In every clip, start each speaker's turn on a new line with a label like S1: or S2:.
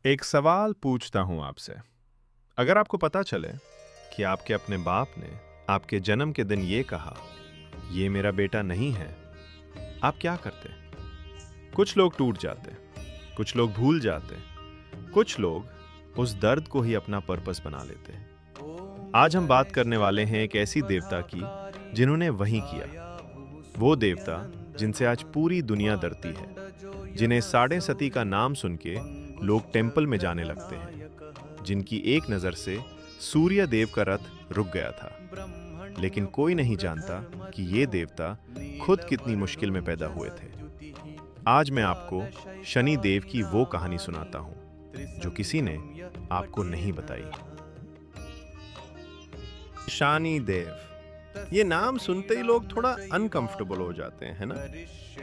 S1: एक सवाल पूछता हूं आपसे। अगर आपको पता चले कि आपके अपने बाप ने आपके जन्म के दिन ये कहा, ये मेरा बेटा नहीं है, आप क्या करते? कुछ लोग टूट जाते, कुछ लोग भूल जाते, कुछ लोग उस दर्द को ही अपना पर्पस बना लेते। आज हम बात करने वाले हैं एक ऐसी देवता की जिन्होंने वही किया। वो देवता जिनसे आज पूरी दुनिया डरती है, जिन्हें साढ़े सती का नाम सुन के लोग टेंपल में जाने लगते हैं, जिनकी एक नजर से सूर्य देव का रथ रुक गया था। लेकिन कोई नहीं जानता कि ये देवता खुद कितनी मुश्किल में पैदा हुए थे। आज मैं आपको शनि देव की वो कहानी सुनाता हूं जो किसी ने आपको नहीं बताई। शनि देव, ये नाम सुनते ही लोग थोड़ा अनकंफर्टेबल हो जाते हैं, है ना?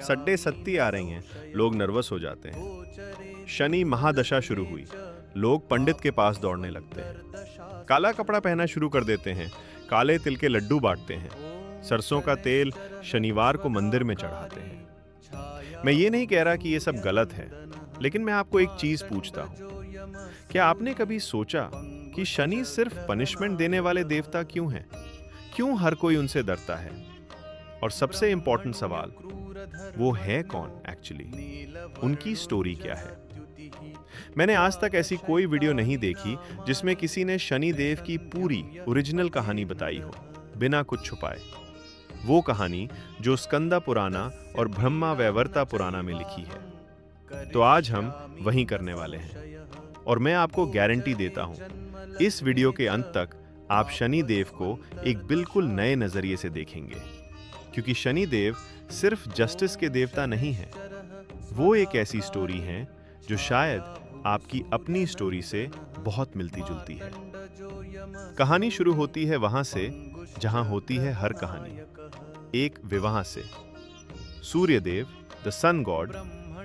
S1: सड्डे सत्ती आ रही हैं, लोग नर्वस हो जाते हैं। शनि महादशा शुरू हुई, लोग पंडित के पास दौड़ने लगते हैं। काला कपड़ा पहना शुरू कर देते हैं, काले तिल के लड्डू बांटते हैं, सरसों का तेल शनिवार को मंदिर में चढ़ाते हैं। मैं ये नहीं कह रहा कि ये सब गलत है, लेकिन मैं आपको एक चीज पूछता हूँ। क्या आपने कभी सोचा कि शनि सिर्फ पनिशमेंट देने वाले देवता क्यों हैं? क्यों हर कोई उनसे डरता है? और सबसे इंपॉर्टेंट सवाल, वो है कौन एक्चुअली? उनकी स्टोरी क्या है? मैंने आज तक ऐसी कोई वीडियो नहीं देखी जिसमें किसी ने शनि देव की पूरी ओरिजिनल कहानी बताई हो, बिना कुछ छुपाए। वो कहानी जो स्कंदा पुराना और ब्रह्मा वैवर्ता पुराना में लिखी है। तो आज हम वही करने वाले हैं, और मैं आपको गारंटी देता हूं, इस वीडियो के अंत तक आप शनि देव को एक बिल्कुल नए नजरिए से देखेंगे। क्योंकि शनि देव सिर्फ जस्टिस के देवता नहीं हैं, वो एक ऐसी स्टोरी है जो शायद आपकी अपनी स्टोरी से बहुत मिलती जुलती है। कहानी शुरू होती है वहां से जहां होती है हर कहानी, एक विवाह से। सूर्य देव, द सन गॉड,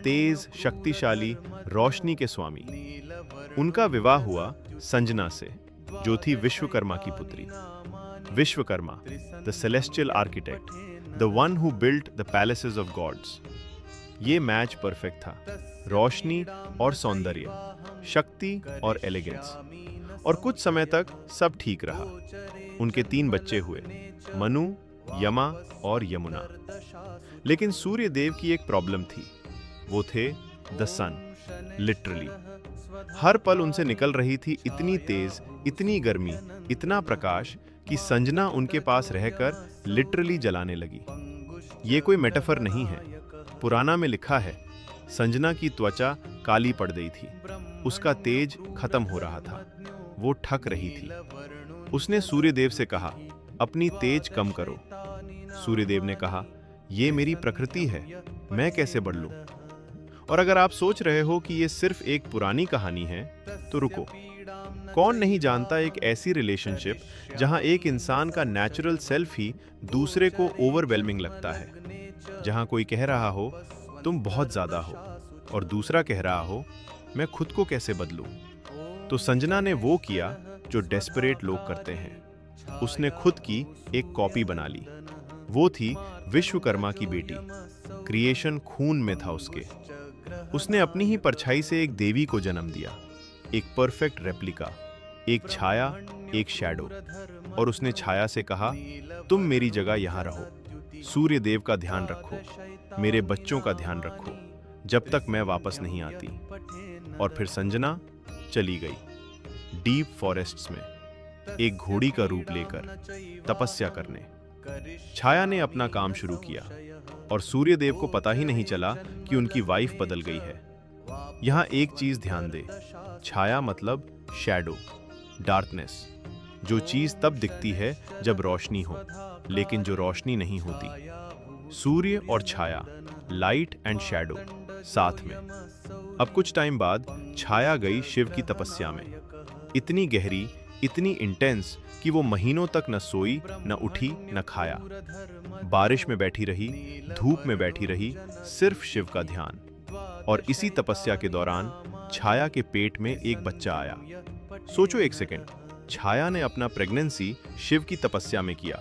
S1: तेज, शक्तिशाली, रोशनी के स्वामी, उनका विवाह हुआ संजना से, जो थी विश्वकर्मा की पुत्री। Vishwakarma, the celestial architect, the one who built the palaces of gods. ये मैच परफेक्ट था, रोशनी और सौंदर्य, शक्ति और एलिगेंस। और कुछ समय तक सब ठीक रहा। उनके 3 बच्चे हुए, मनु, यमा और यमुना। लेकिन सूर्य देव की एक प्रॉब्लम थी, वो थे द सन, लिटरली। हर पल उनसे निकल रही थी इतनी तेज, इतनी गर्मी, इतना प्रकाश कि संजना उनके पास रहकर लिटरली जलाने लगी। ये कोई मेटाफर नहीं है, पुराना में लिखा है। संजना की त्वचा काली पड़ गई थी, उसका तेज खत्म हो रहा था, वो ठक रही थी। उसने सूर्यदेव से कहा, अपनी तेज कम करो। सूर्यदेव ने कहा, ये मेरी प्रकृति है, मैं कैसे बदलूं? और अगर आप सोच रहे हो कि ये सिर्फ एक पुरानी कहानी है, तो रुको। कौन नहीं जानता एक ऐसी रिलेशनशिप जहां एक इंसान का नेचुरल सेल्फ ही दूसरे को ओवरवेलमिंग लगता है, जहां कोई कह रहा हो तुम बहुत ज्यादा हो, और दूसरा कह रहा हो मैं खुद को कैसे बदलूं? तो संजना ने वो किया जो डेस्परेट लोग करते हैं। उसने खुद की एक कॉपी बना ली। वो थी विश्वकर्मा की बेटी। क्रिएशन खून में था उसके। उसने अपनी ही परछाई से एक देवी को जन्म दिया, एक परफेक्ट रेप्लिका, एक छाया, एक शैडो। और उसने छाया से कहा, तुम मेरी जगह यहां रहो, सूर्य देव का ध्यान रखो, मेरे बच्चों का ध्यान रखो, जब तक मैं वापस नहीं आती। और फिर संजना चली गई डीप फॉरेस्ट्स में, एक घोड़ी का रूप लेकर तपस्या करने। छाया ने अपना काम शुरू किया, और सूर्यदेव को पता ही नहीं चला कि उनकी वाइफ बदल गई है। यहां एक चीज ध्यान दे, छाया मतलब शैडो, डार्कनेस। जो चीज तब दिखती है जब रोशनी हो, लेकिन जो रोशनी नहीं होती। सूर्य और छाया, लाइट एंड शैडो साथ में। अब कुछ टाइम बाद छाया गई शिव की तपस्या में, इतनी गहरी, इतनी इंटेंस कि वो महीनों तक न सोई, न उठी, न खाया। बारिश में बैठी रही, धूप में बैठी रही, सिर्फ शिव का ध्यान। और इसी तपस्या के दौरान छाया के पेट में एक बच्चा आया। सोचो एक सेकंड, छाया ने अपना प्रेगनेंसी शिव की तपस्या में किया,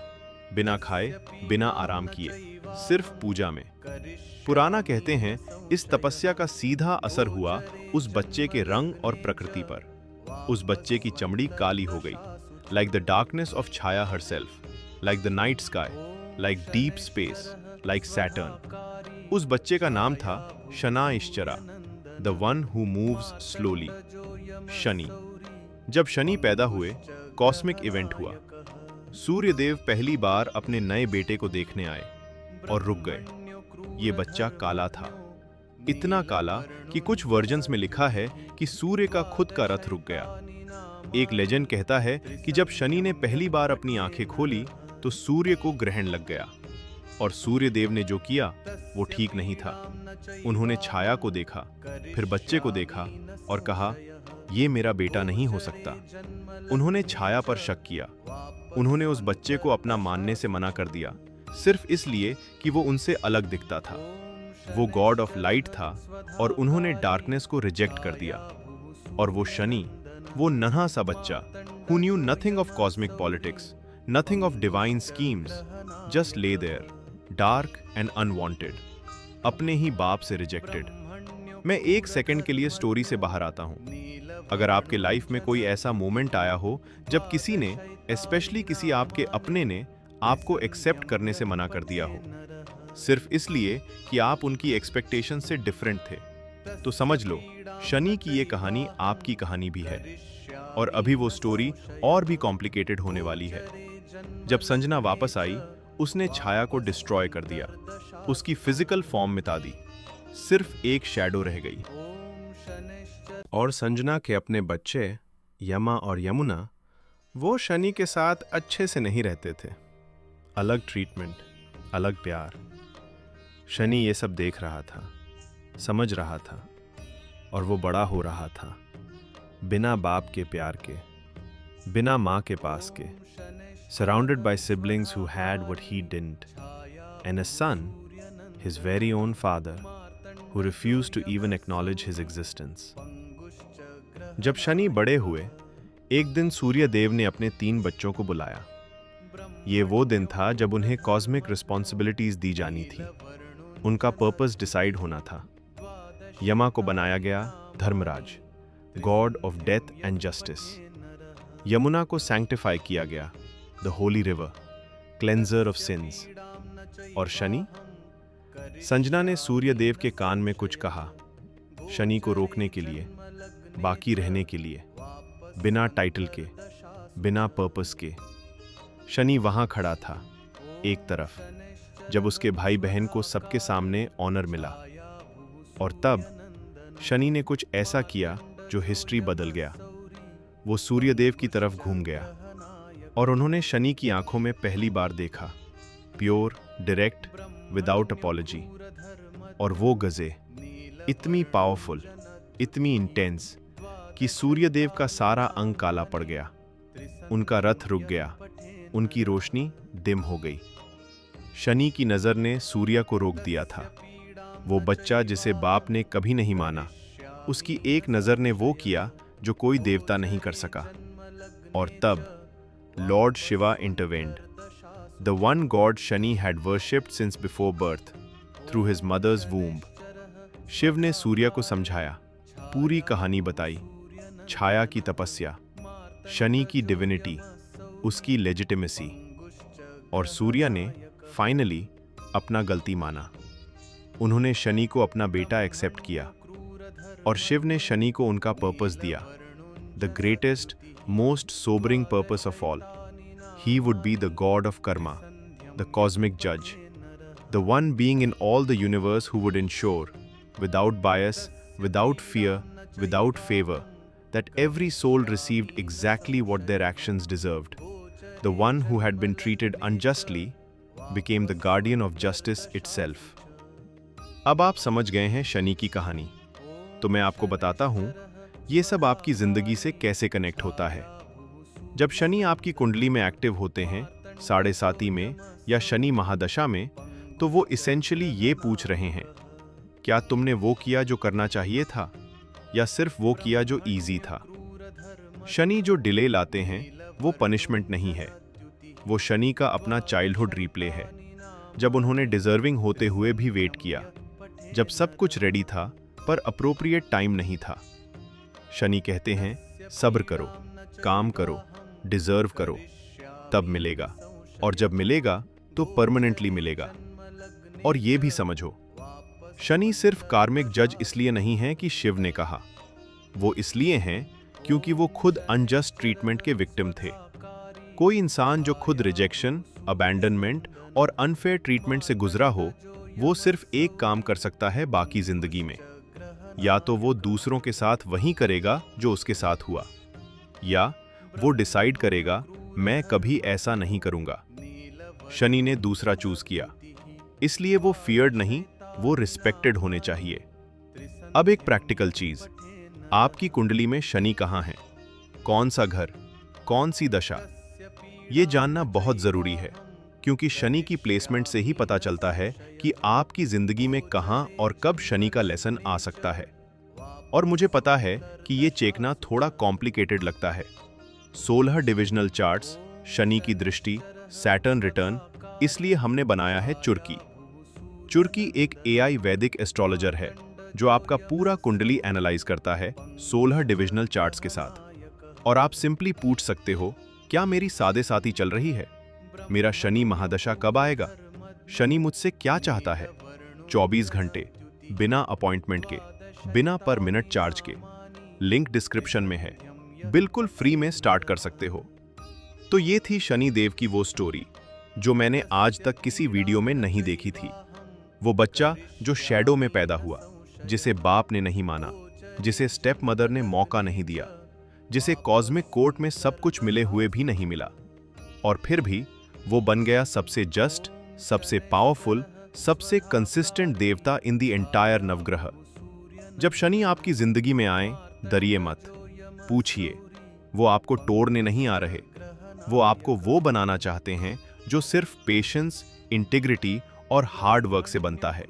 S1: बिना खाए, बिना आराम किए। सिर्फ पूजा में। पुराना कहते हैं इस तपस्या का सीधा असर हुआ उस बच्चे के रंग और प्रकृति पर। उस बच्चे की चमड़ी काली हो गई, like the darkness of Chhaya herself, like the night sky, like deep space, like Saturn. उस बच्चे का नाम था Shanaishchara, the one who moves slowly, Shani. जब शनि पैदा हुए, कॉस्मिक इवेंट हुआ। सूर्यदेव पहली बार अपने नए बेटे को देखने आए और रुक गए। ये बच्चा काला था, इतना काला कि कुछ वर्जन्स में लिखा है कि सूर्य का खुद का रथ रुक गया। एक लेजेंड कहता है कि जब शनि ने पहली बार अपनी आंखें खोली तो सूर्य को ग्रहण लग गया, और सूर्यदेव ने जो किया वो ठीक नहीं था। उन्होंने छाया को देखा, फिर बच्चे को देखा और कहा, ये मेरा बेटा नहीं हो सकता। उन्होंने छाया पर शक किया। उन्होंने उस बच्चे को अपना मानने से मना कर दिया, सिर्फ इसलिए कि वो उनसे अलग दिखता था। वो गॉड ऑफ लाइट था और उन्होंने डार्कनेस को रिजेक्ट कर दिया। और वो शनि, वो नन्हा सा बच्चा who knew nothing of cosmic politics, nothing of divine schemes, just lay there, dark and unwanted, अपने ही बाप से रिजेक्टेड। मैं एक सेकंड के लिए स्टोरी से बाहर आता हूं। अगर आपके लाइफ में कोई ऐसा मोमेंट आया हो जब किसी ने, स्पेशली किसी आपके अपने ने, आपको एक्सेप्ट करने से मना कर दिया हो, सिर्फ इसलिए कि आप उनकी एक्सपेक्टेशन से डिफरेंट थे, तो समझ लो शनि की ये कहानी आपकी कहानी भी है। और अभी वो स्टोरी और भी कॉम्प्लिकेटेड होने वाली है। जब संजना वापस आई, उसने छाया को डिस्ट्रॉय कर दिया, उसकी फिजिकल फॉर्म मिटा दी, सिर्फ एक शैडो रह गई। और संजना के अपने बच्चे यमा और यमुना, वो शनि के साथ अच्छे से नहीं रहते थे। अलग ट्रीटमेंट, अलग प्यार। शनि ये सब देख रहा था, समझ रहा था, और वो बड़ा हो रहा था, बिना बाप के प्यार के, बिना माँ के पास के, surrounded by siblings who had what he didn't, and a son, his very own father, who refused to even acknowledge his existence. जब शनि बड़े हुए, एक दिन सूर्यदेव ने अपने 3 बच्चों को बुलाया। ये वो दिन था जब उन्हें कॉस्मिक रिस्पॉन्सिबिलिटीज दी जानी थी, उनका पर्पस डिसाइड होना था। यमा को बनाया गया Dharmraj, god of death and justice. Yamuna को सैंक्टिफाई किया गया, the holy river, cleanser of sins. और शनि? संजना ने सूर्यदेव के कान में कुछ कहा, शनि को रोकने के लिए, बाकी रहने के लिए, बिना टाइटल के, बिना पर्पस के। शनि वहां खड़ा था, एक तरफ, जब उसके भाई बहन को सबके सामने ऑनर मिला। और तब शनि ने कुछ ऐसा किया जो हिस्ट्री बदल गया। वो सूर्यदेव की तरफ घूम गया, और उन्होंने शनि की आंखों में पहली बार देखा, प्योर, डायरेक्ट, विदाउट अपॉलॉजी। और वो गजे इतनी पावरफुल, इतनी इंटेंस कि सूर्यदेव का सारा अंग काला पड़ गया, उनका रथ रुक गया, उनकी रोशनी डिम हो गई। शनि की नज़र ने सूर्य को रोक दिया था। वो बच्चा जिसे बाप ने कभी नहीं माना, उसकी एक नज़र ने वो किया जो कोई देवता नहीं कर सका। और तब lord Shiva intervened, the one god Shani had worshipped since before birth through his mother's womb. Shiv ने सूर्य को समझाया, पूरी कहानी बताई, छाया की तपस्या, शनि की डिविनिटी, उसकी लेजिटिमेसी। और सूर्य ने फाइनली अपना गलती माना। उन्होंने शनि को अपना बेटा एक्सेप्ट किया, और शिव ने शनि को उनका पर्पस दिया, the greatest, most sobering purpose of all. He would be the god of karma, the cosmic जज, the one being in all the universe who would ensure, without bias, without fear, without favour, that every soul received exactly what their actions deserved. The one who had been treated unjustly became the guardian of justice itself. अब आप समझ गए हैं शनि की कहानी, तो मैं आपको बताता हूं ये सब आपकी जिंदगी से कैसे कनेक्ट होता है। जब शनि आपकी कुंडली में एक्टिव होते हैं, 7.5 में या शनि महादशा में, तो वो इसेंशियली ये पूछ रहे हैं, क्या तुमने वो किया जो करना चाहिए था, या सिर्फ वो किया जो इजी था। शनि जो डिले लाते हैं वो पनिशमेंट नहीं है, वो शनि का अपना चाइल्डहुड रिप्ले है। जब उन्होंने डिजर्विंग होते हुए भी वेट किया, जब सब कुछ रेडी था पर अप्रोप्रिएट टाइम नहीं था। शनि कहते हैं, सब्र करो, काम करो, डिजर्व करो, तब मिलेगा, और जब मिलेगा तो परमानेंटली मिलेगा। और ये भी समझो, शनि सिर्फ कार्मिक जज इसलिए नहीं है कि शिव ने कहा, वो इसलिए हैं क्योंकि वो खुद अनजस्ट ट्रीटमेंट के विक्टिम थे। कोई इंसान जो खुद रिजेक्शन, अबैंडनमेंट और अनफेयर ट्रीटमेंट से गुजरा हो, वो सिर्फ एक काम कर सकता है बाकी जिंदगी में। या तो वो दूसरों के साथ वही करेगा जो उसके साथ हुआ, या वो डिसाइड करेगा मैं कभी ऐसा नहीं करूंगा। शनि ने दूसरा चूज किया, इसलिए वो फियर्ड नहीं, वो रिस्पेक्टेड होने चाहिए। अब एक प्रैक्टिकल चीज, आपकी कुंडली में शनि कहाँ है, कौन सा घर, कौन सी दशा, ये जानना बहुत जरूरी है, क्योंकि शनि की प्लेसमेंट से ही पता चलता है कि आपकी जिंदगी में कहां और कब शनि का लेसन आ सकता है। और मुझे पता है कि ये चेकना थोड़ा कॉम्प्लिकेटेड लगता है। 16 डिविजनल चार्ट्स, शनि की दृष्टि, सैटर्न रिटर्न, इसलिए हमने बनाया है चुर्की। चुर्की एक AI वैदिक एस्ट्रोलॉजर है जो आपका पूरा कुंडली एनालाइज करता है 16 डिविजनल चार्ट्स के साथ। और आप सिंपली पूछ सकते हो, क्या मेरी सादे साथी चल रही है? मेरा शनि महादशा कब आएगा? शनि मुझसे क्या चाहता है? 24 घंटे, बिना अपॉइंटमेंट के, बिना पर मिनट चार्ज के। लिंक डिस्क्रिप्शन में है, बिल्कुल फ्री में स्टार्ट कर सकते हो। तो ये थी शनि देव की वो स्टोरी जो मैंने आज तक किसी वीडियो में नहीं देखी थी। वो बच्चा जो शैडो में पैदा हुआ, जिसे बाप ने नहीं माना, जिसे स्टेप मदर ने मौका नहीं दिया, जिसे कॉस्मिक कोर्ट में सब कुछ मिले हुए भी नहीं मिला, और फिर भी वो बन गया सबसे जस्ट, सबसे पावरफुल, सबसे कंसिस्टेंट देवता इन द एंटायर नवग्रह। जब शनि आपकी जिंदगी में आए, डरिए मत, पूछिए, वो आपको तोड़ने नहीं आ रहे, वो आपको वो बनाना चाहते हैं जो सिर्फ पेशेंस, इंटीग्रिटी और हार्ड वर्क से बनता है।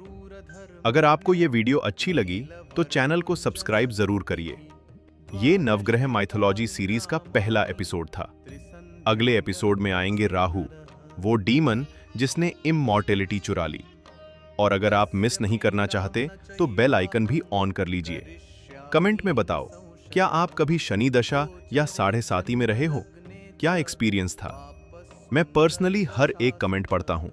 S1: अगर आपको ये वीडियो अच्छी लगी तो चैनल को सब्सक्राइब जरूर करिए। ये नवग्रह माइथोलॉजी सीरीज का पहला एपिसोड था। अगले एपिसोड में आएंगे राहु, वो डीमन जिसने इममॉर्टेलिटी चुरा ली। और अगर आप मिस नहीं करना चाहते तो बेल आइकन भी ऑन कर लीजिए। कमेंट में बताओ, क्या आप कभी शनि दशा या 7.5 में रहे हो? क्या एक्सपीरियंस था? मैं पर्सनली हर एक कमेंट पढ़ता हूं,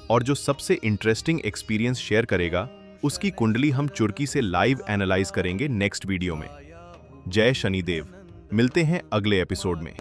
S1: और जो सबसे इंटरेस्टिंग एक्सपीरियंस शेयर करेगा उसकी कुंडली हम चुर्की से लाइव एनालाइज करेंगे नेक्स्ट वीडियो में। जय शनिदेव। मिलते हैं अगले एपिसोड में।